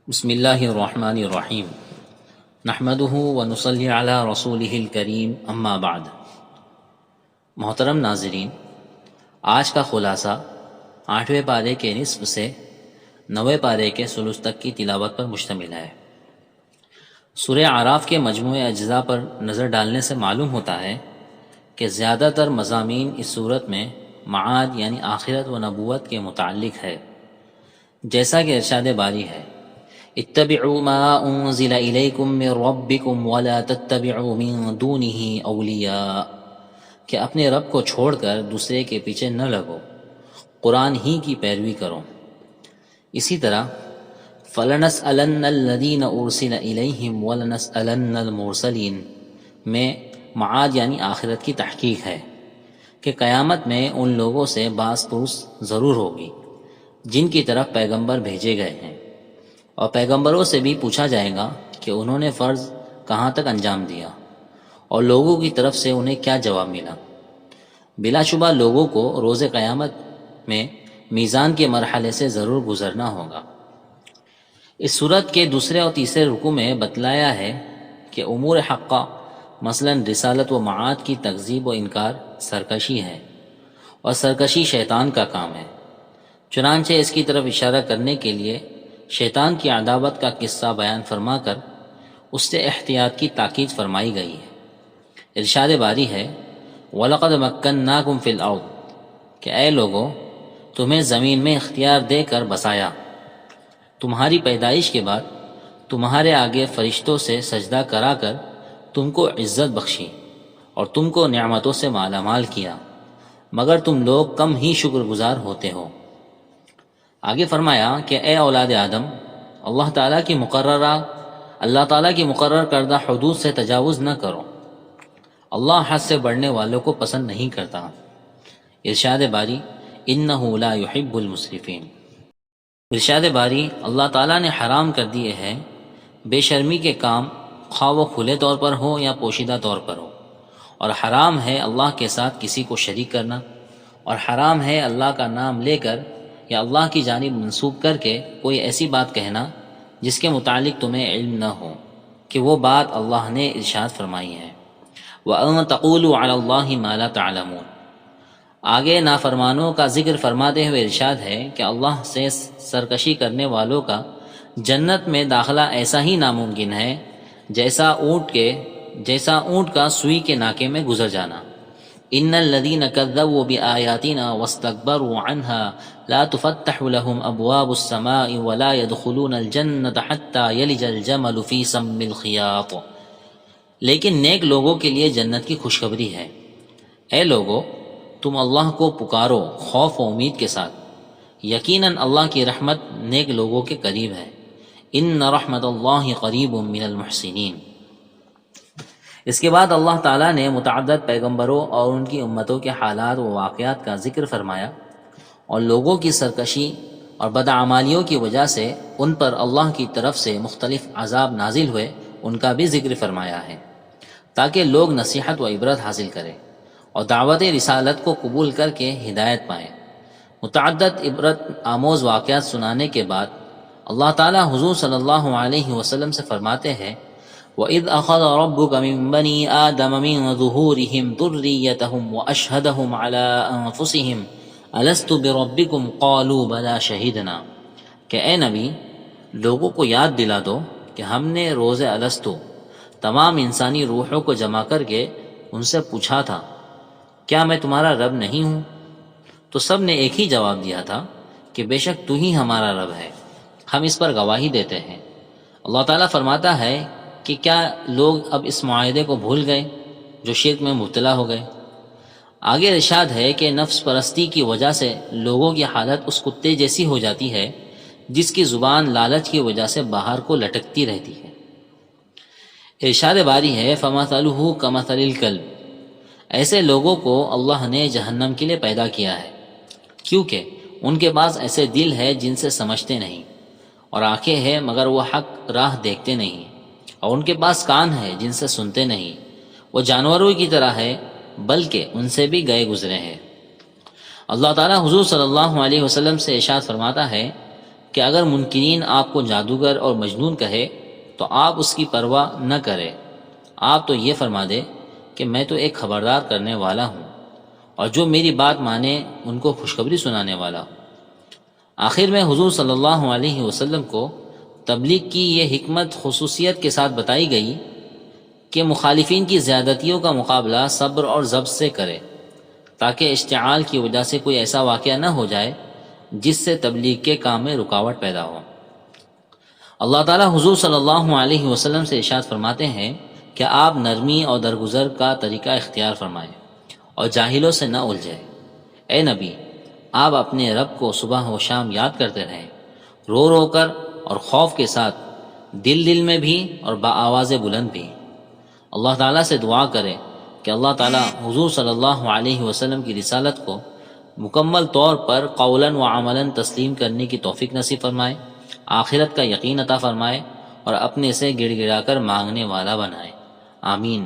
بسم اللہ الرحمن الرحیم نحمدہ ونصلی علی رسولہ الکریم اما بعد۔ محترم ناظرین، آج کا خلاصہ 8ویں پارے کے نصف سے 9ویں پارے کے ثلث تک کی تلاوت پر مشتمل ہے۔ سورہ اعراف کے مجموعے اجزاء پر نظر ڈالنے سے معلوم ہوتا ہے کہ زیادہ تر مضامین اس صورت میں معاد یعنی آخرت و نبوت کے متعلق ہے، جیسا کہ ارشاد باری ہے اتبعوا ما انزل الیکم من ربکم ولا تتبعوا من دونہ اولیاء، کہ اپنے رب کو چھوڑ کر دوسرے کے پیچھے نہ لگو، قرآن ہی کی پیروی کرو۔ اسی طرح فَلَنَسْأَلَنَّ الَّذِينَ أُرْسِلَ إِلَيْهِمْ وَلَنَسْأَلَنَّ الْمُرْسَلِينَ میں معاد یعنی آخرت کی تحقیق ہے کہ قیامت میں ان لوگوں سے باز پرس ضرور ہوگی جن کی طرف پیغمبر بھیجے گئے ہیں، اور پیغمبروں سے بھی پوچھا جائے گا کہ انہوں نے فرض کہاں تک انجام دیا اور لوگوں کی طرف سے انہیں کیا جواب ملا۔ بلا شبہ لوگوں کو روز قیامت میں میزان کے مرحلے سے ضرور گزرنا ہوگا۔ اس صورت کے دوسرے اور تیسرے رکوع میں بتلایا ہے کہ امور حقہ مثلا رسالت و معاد کی تکذیب و انکار سرکشی ہے، اور سرکشی شیطان کا کام ہے۔ چنانچہ اس کی طرف اشارہ کرنے کے لیے شیطان کی عداوت کا قصہ بیان فرما کر اس سے احتیاط کی تاکید فرمائی گئی ہے۔ ارشاد باری ہے وَلَقَدْ مَكَّنَّاكُمْ فِي الْأَرْضِ، کہ اے لوگو تمہیں زمین میں اختیار دے کر بسایا، تمہاری پیدائش کے بعد تمہارے آگے فرشتوں سے سجدہ کرا کر تم کو عزت بخشی اور تم کو نعمتوں سے مالا مال کیا، مگر تم لوگ کم ہی شکر گزار ہوتے ہو۔ آگے فرمایا کہ اے اولاد آدم، اللہ تعالیٰ کی مقرر کردہ حدود سے تجاوز نہ کرو، اللہ حد سے بڑھنے والوں کو پسند نہیں کرتا۔ ارشاد باری انہ لا یحب المسرفین۔ ارشاد باری اللہ تعالیٰ نے حرام کر دیے ہیں بے شرمی کے کام، خواہ وہ کھلے طور پر ہو یا پوشیدہ طور پر ہو، اور حرام ہے اللہ کے ساتھ کسی کو شریک کرنا، اور حرام ہے اللہ کا نام لے کر یا اللہ کی جانب منسوب کر کے کوئی ایسی بات کہنا جس کے متعلق تمہیں علم نہ ہو کہ وہ بات اللہ نے ارشاد فرمائی ہے۔ وَأَن تَقُولُوا عَلَى اللَّهِ مَا لَا تَعْلَمُونَ۔ آگے نافرمانوں کا ذکر فرماتے ہوئے ارشاد ہے کہ اللہ سے سرکشی کرنے والوں کا جنت میں داخلہ ایسا ہی ناممکن ہے جیسا اونٹ کا سوئی کے ناکے میں گزر جانا۔ ان الذين كذبوا بآياتنا واستكبروا عنها لا تفتح لهم ابواب السماء ولا يدخلون الجنة حتى يلج الجمل في سم الخياط۔ لیکن نیک لوگوں کے لیے جنت کی خوشخبری ہے۔ اے لوگو تم اللہ کو پکارو خوف و امید کے ساتھ، یقیناً اللہ کی رحمت نیک لوگوں کے قریب ہے۔ ان رحمت اللہ قریب من المحسنین۔ اس کے بعد اللہ تعالیٰ نے متعدد پیغمبروں اور ان کی امتوں کے حالات و واقعات کا ذکر فرمایا، اور لوگوں کی سرکشی اور بدعمالیوں کی وجہ سے ان پر اللہ کی طرف سے مختلف عذاب نازل ہوئے، ان کا بھی ذکر فرمایا ہے تاکہ لوگ نصیحت و عبرت حاصل کریں اور دعوت رسالت کو قبول کر کے ہدایت پائیں۔ متعدد عبرت آموز واقعات سنانے کے بعد اللہ تعالیٰ حضور صلی اللہ علیہ وسلم سے فرماتے ہیں وَإِذْ أَخَذَ رَبُّكَ مِن بَنِي آدَمَ مِن ظُهُورِهِمْ ذُرِّيَّتَهُمْ وَأَشْهَدَهُمْ عَلَىٰ أَنفُسِهِمْ أَلَسْتُ بِرَبِّكُمْ قَالُوا بَلَىٰ شَهِدْنَا، کہ اے نبی لوگوں کو یاد دلا دو کہ ہم نے روز الستو تمام انسانی روحوں کو جمع کر کے ان سے پوچھا تھا کیا میں تمہارا رب نہیں ہوں؟ تو سب نے ایک ہی جواب دیا تھا کہ بے شک تو ہی ہمارا رب ہے، ہم اس پر گواہی دیتے ہیں۔ اللہ تعالیٰ فرماتا ہے کہ کیا لوگ اب اس معاہدے کو بھول گئے جو شرک میں مبتلا ہو گئے؟ آگے ارشاد ہے کہ نفس پرستی کی وجہ سے لوگوں کی حالت اس کتے جیسی ہو جاتی ہے جس کی زبان لالچ کی وجہ سے باہر کو لٹکتی رہتی ہے۔ ارشاد باری ہے فَمَثَلُهُ كَمَثَلِ الْكَلْبِ، ایسے لوگوں کو اللہ نے جہنم کے لیے پیدا کیا ہے، کیونکہ ان کے پاس ایسے دل ہے جن سے سمجھتے نہیں، اور آنکھیں ہیں مگر وہ حق راہ دیکھتے نہیں، اور ان کے پاس کان ہے جن سے سنتے نہیں، وہ جانوروں کی طرح ہے بلکہ ان سے بھی گئے گزرے ہیں۔ اللہ تعالیٰ حضور صلی اللہ علیہ وسلم سے ارشاد فرماتا ہے کہ اگر منکرین آپ کو جادوگر اور مجنون کہے تو آپ اس کی پرواہ نہ کرے، آپ تو یہ فرما دے کہ میں تو ایک خبردار کرنے والا ہوں، اور جو میری بات مانے ان کو خوشخبری سنانے والا ہوں۔ آخر میں حضور صلی اللہ علیہ وسلم کو تبلیغ کی یہ حکمت خصوصیت کے ساتھ بتائی گئی کہ مخالفین کی زیادتیوں کا مقابلہ صبر اور ضبط سے کرے، تاکہ اشتعال کی وجہ سے کوئی ایسا واقعہ نہ ہو جائے جس سے تبلیغ کے کام میں رکاوٹ پیدا ہو۔ اللہ تعالی حضور صلی اللہ علیہ وسلم سے ارشاد فرماتے ہیں کہ آپ نرمی اور درگزر کا طریقہ اختیار فرمائیں اور جاہلوں سے نہ الجھیں۔ اے نبی، آپ اپنے رب کو صبح و شام یاد کرتے رہیں، رو رو کر اور خوف کے ساتھ، دل میں بھی اور بآواز بلند بھی۔ اللہ تعالیٰ سے دعا کرے کہ اللہ تعالیٰ حضور صلی اللہ علیہ وسلم کی رسالت کو مکمل طور پر قولاً و عملاً تسلیم کرنے کی توفیق نصیب فرمائے، آخرت کا یقین عطا فرمائے اور اپنے سے گڑ گڑا کر مانگنے والا بنائے، آمین۔